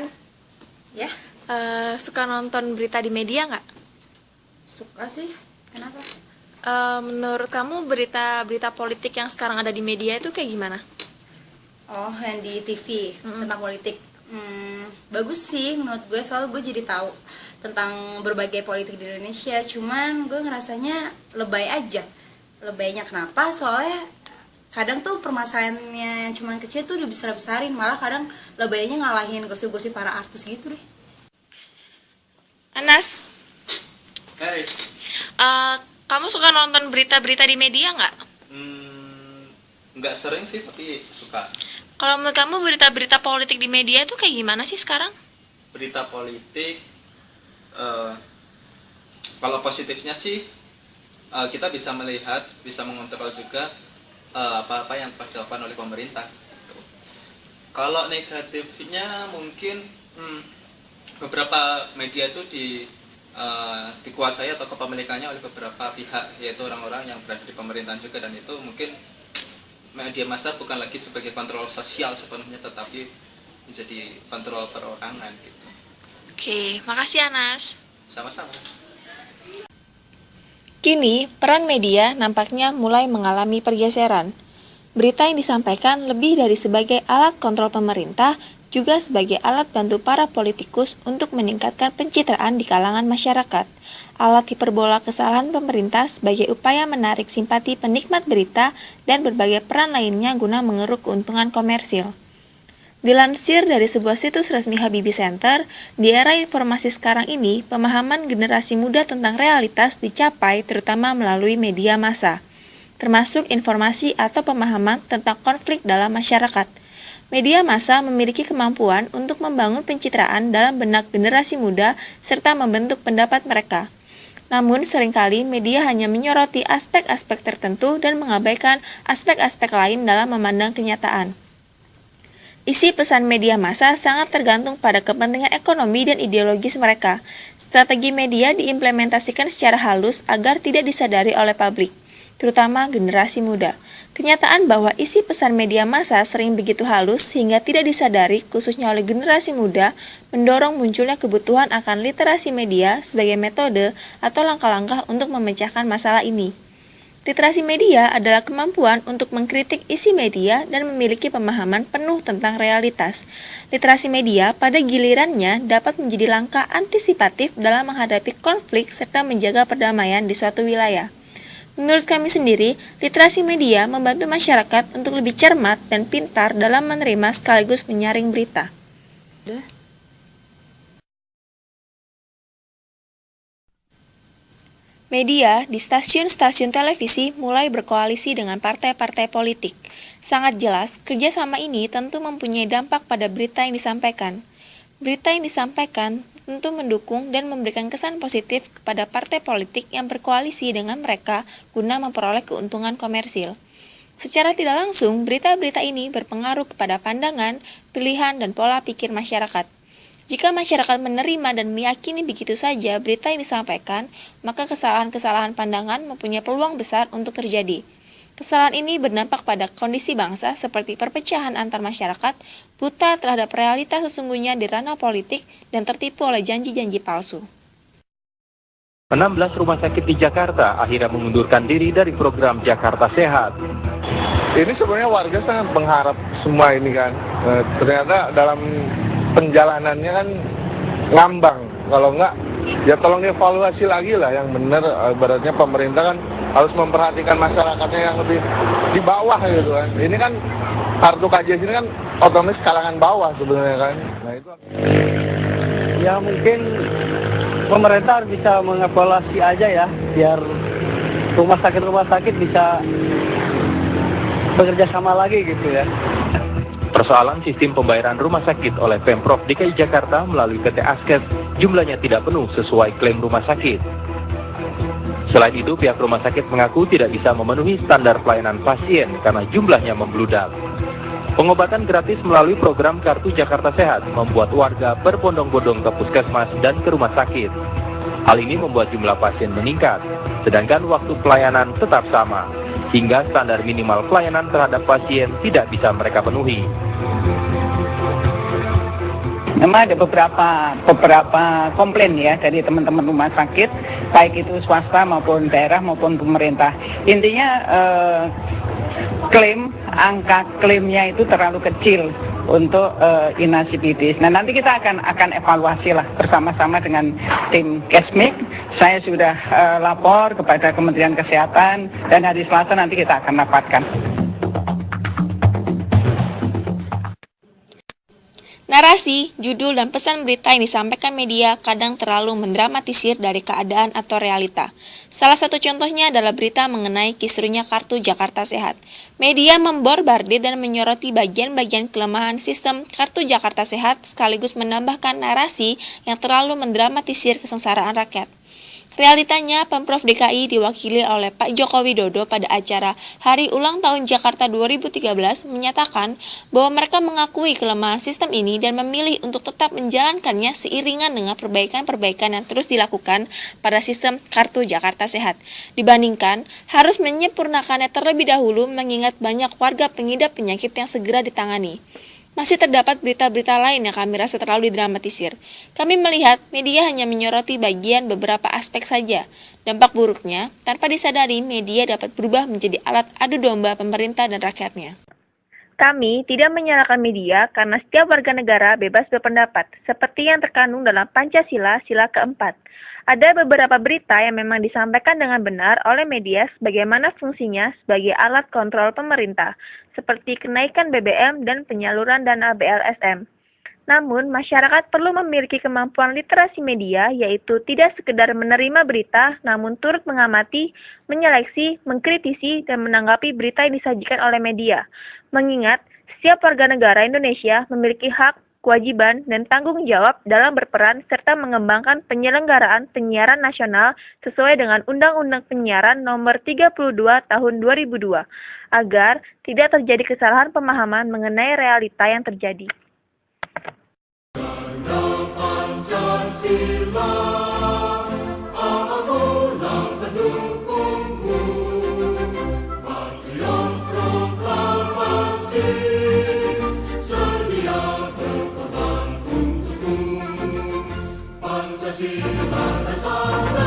Ren, Ya, suka nonton berita di media nggak? suka sih. Kenapa? Menurut kamu berita-berita politik yang sekarang ada di media itu kayak gimana? Oh, yang di TV tentang politik. Bagus sih menurut gue, soalnya gue jadi tahu tentang berbagai politik di Indonesia. Cuman gue ngerasanya lebay aja. Lebaynya kenapa? Soalnya kadang tuh permasalahannya yang cuman kecil tuh udah besar-besarin. Malah kadang lebaynya ngalahin gosip-gosip para artis gitu deh. Anas, Hai. kamu suka nonton berita-berita di media nggak? Nggak sering sih, tapi suka. Kalau menurut kamu berita-berita politik di media itu kayak gimana sih sekarang? Berita politik, kalau positifnya sih kita bisa melihat, bisa mengontrol juga apa-apa yang telah dilakukan oleh pemerintah. Kalau negatifnya mungkin beberapa media itu dikuasai atau kepemilikannya oleh beberapa pihak, yaitu orang-orang yang berada di pemerintahan juga, dan itu mungkin media massa bukan lagi sebagai kontrol sosial sepenuhnya, tetapi menjadi kontrol perorangan gitu. Oke, makasih Anas. Sama-sama. Kini, peran media nampaknya mulai mengalami pergeseran. Berita yang disampaikan lebih dari sebagai alat kontrol pemerintah, juga sebagai alat bantu para politikus untuk meningkatkan pencitraan di kalangan masyarakat. Alat hiperbola kesalahan pemerintah sebagai upaya menarik simpati penikmat berita dan berbagai peran lainnya guna mengeruk keuntungan komersil. Dilansir dari sebuah situs resmi Habibie Center, di era informasi sekarang ini, pemahaman generasi muda tentang realitas dicapai terutama melalui media massa, termasuk informasi atau pemahaman tentang konflik dalam masyarakat. Media massa memiliki kemampuan untuk membangun pencitraan dalam benak generasi muda serta membentuk pendapat mereka. Namun seringkali media hanya menyoroti aspek-aspek tertentu dan mengabaikan aspek-aspek lain dalam memandang kenyataan. Isi pesan media massa sangat tergantung pada kepentingan ekonomi dan ideologis mereka. Strategi media diimplementasikan secara halus agar tidak disadari oleh publik, terutama generasi muda. Kenyataan bahwa isi pesan media massa sering begitu halus sehingga tidak disadari khususnya oleh generasi muda mendorong munculnya kebutuhan akan literasi media sebagai metode atau langkah-langkah untuk memecahkan masalah ini. Literasi media adalah kemampuan untuk mengkritik isi media dan memiliki pemahaman penuh tentang realitas. Literasi media pada gilirannya dapat menjadi langkah antisipatif dalam menghadapi konflik serta menjaga perdamaian di suatu wilayah. Menurut kami sendiri, literasi media membantu masyarakat untuk lebih cermat dan pintar dalam menerima sekaligus menyaring berita. Media di stasiun-stasiun televisi mulai berkoalisi dengan partai-partai politik. Sangat jelas, kerjasama ini tentu mempunyai dampak pada berita yang disampaikan. Berita yang disampaikan tentu mendukung dan memberikan kesan positif kepada partai politik yang berkoalisi dengan mereka guna memperoleh keuntungan komersil. Secara tidak langsung, berita-berita ini berpengaruh kepada pandangan, pilihan, dan pola pikir masyarakat. Jika masyarakat menerima dan meyakini begitu saja berita yang disampaikan, maka kesalahan-kesalahan pandangan mempunyai peluang besar untuk terjadi. Kesalahan ini berdampak pada kondisi bangsa seperti perpecahan antar masyarakat, buta terhadap realitas sesungguhnya di ranah politik, dan tertipu oleh janji-janji palsu. 16 rumah sakit di Jakarta akhirnya mengundurkan diri dari program Jakarta Sehat. Ini sebenarnya warga sangat mengharap semua ini kan. Ternyata dalam penjalanannya kan ngambang. Kalau enggak, ya tolong evaluasi lagi lah yang benar. Ibaratnya pemerintah kan harus memperhatikan masyarakatnya yang lebih di bawah gitu kan. Ini kan kartu KJS ini kan otomatis kalangan bawah sebenarnya kan. Nah itu ya mungkin pemerintah harus bisa mengevaluasi aja ya, biar rumah sakit bisa bekerja sama lagi gitu ya. Persoalan sistem pembayaran rumah sakit oleh Pemprov DKI Jakarta melalui PT Askes jumlahnya tidak penuh sesuai klaim rumah sakit. Selain itu, pihak rumah sakit mengaku tidak bisa memenuhi standar pelayanan pasien karena jumlahnya membludak. Pengobatan gratis melalui program Kartu Jakarta Sehat membuat warga berbondong-bondong ke puskesmas dan ke rumah sakit. Hal ini membuat jumlah pasien meningkat, sedangkan waktu pelayanan tetap sama, hingga standar minimal pelayanan terhadap pasien tidak bisa mereka penuhi. Memang ada beberapa komplain ya dari teman-teman rumah sakit, baik itu swasta maupun daerah maupun pemerintah. Intinya angka klaimnya itu terlalu kecil untuk inasipitis. Nah, nanti kita akan evaluasi lah bersama-sama dengan tim Kesmik. Saya sudah lapor kepada Kementerian Kesehatan dan hari Selasa nanti kita akan rapatkan. Narasi, judul, dan pesan berita yang disampaikan media kadang terlalu mendramatisir dari keadaan atau realita. Salah satu contohnya adalah berita mengenai kisruhnya Kartu Jakarta Sehat. Media memborbardir dan menyoroti bagian-bagian kelemahan sistem Kartu Jakarta Sehat sekaligus menambahkan narasi yang terlalu mendramatisir kesengsaraan rakyat. Realitanya, Pemprov DKI diwakili oleh Pak Joko Widodo pada acara Hari Ulang Tahun Jakarta 2013 menyatakan bahwa mereka mengakui kelemahan sistem ini dan memilih untuk tetap menjalankannya seiringan dengan perbaikan-perbaikan yang terus dilakukan pada sistem Kartu Jakarta Sehat. Dibandingkan, harus menyempurnakannya terlebih dahulu mengingat banyak warga pengidap penyakit yang segera ditangani. Masih terdapat berita-berita lain yang kami rasa terlalu didramatisir. Kami melihat media hanya menyoroti bagian beberapa aspek saja. Dampak buruknya, tanpa disadari media dapat berubah menjadi alat adu domba pemerintah dan rakyatnya. Kami tidak menyalahkan media karena setiap warga negara bebas berpendapat, seperti yang terkandung dalam Pancasila Sila keempat. Ada beberapa berita yang memang disampaikan dengan benar oleh media sebagaimana fungsinya sebagai alat kontrol pemerintah, seperti kenaikan BBM dan penyaluran dana BLSM. Namun, masyarakat perlu memiliki kemampuan literasi media, yaitu tidak sekedar menerima berita, namun turut mengamati, menyeleksi, mengkritisi, dan menanggapi berita yang disajikan oleh media. Mengingat, setiap warga negara Indonesia memiliki hak, kewajiban, dan tanggung jawab dalam berperan serta mengembangkan penyelenggaraan penyiaran nasional sesuai dengan Undang-Undang Penyiaran Nomor 32 Tahun 2002, agar tidak terjadi kesalahan pemahaman mengenai realita yang terjadi. Pancasila dasar